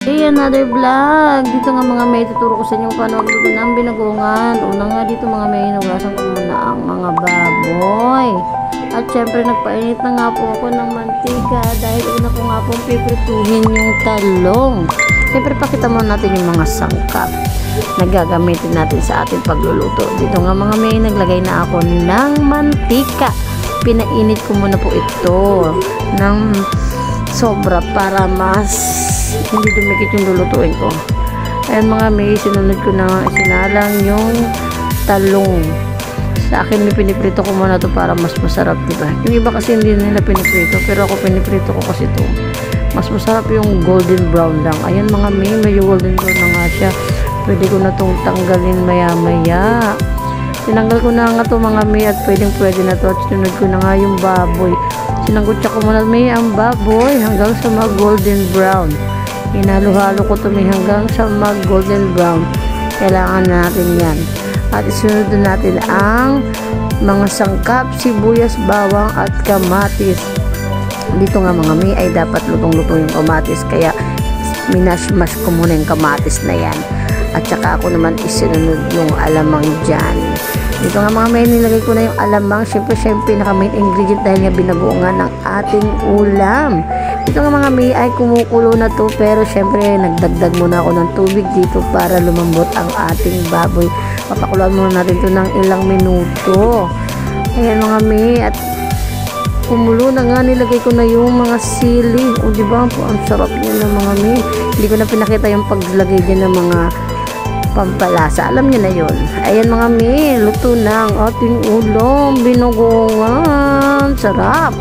Hey, another vlog. Dito nga mga may tuturo ko sa inyo paano magluto ng binagongan. Una nga dito mga may hinugasan ko muna ang mga baboy. At syempre nagpainit na nga po ako ng mantika dahil una ko nga pong piprituhin yung talong. Syempre pakita muna natin yung mga sangkap na gagamitin natin sa ating pagluluto. Dito nga mga may naglagay na ako ng mantika. Pinainit ko muna po ito ng sobra para mas hindi dumikit yung lulutuin ko. Ayan mga may, sinunod ko na isinalang yung talong. Sa akin may piniprito ko muna to para mas masarap, diba? Yung iba kasi hindi nila piniprito, pero ako piniprito ko kasi to. Mas masarap yung golden brown lang. Ayan mga may, medyo golden brown na nga siya. Pwede ko na tong tanggalin maya maya. Tinanggal ko na nga to mga may at pwede na to. At sinunod ko na nga yung baboy. Sinanggutsa ko muna may ang baboy hanggang sa mag golden brown. Hinalo-halo ko ito hanggang sa mag golden brown. Kailangan natin yan. At isunod natin ang mga sangkap, sibuyas, bawang at kamatis. Dito nga mga may ay dapat lutong-luto yung kamatis. Kaya minash-mash ko muna yung kamatis na yan. At saka ako naman isinunod yung alamang dyan. Dito nga mga may, nilagay ko na yung alamang. Siyempre pinaka-main ingredient dahil nga binagoongan ng ating ulam. Dito nga mga may ay kumukulo na to, pero siyempre nagdagdag muna ako ng tubig dito para lumambot ang ating baboy. Papakuluan muna natin to ng ilang minuto. Ayan mga may, at kumulo na nga, nilagay ko na yung mga sili. O diba po, ang sarap niya ng mga may. Hindi ko na pinakita yung paglagay din ng mga pampalasa. Alam niyo na yun. Ayan mga may, luto na ang ating ulam, binagongan. Sarap!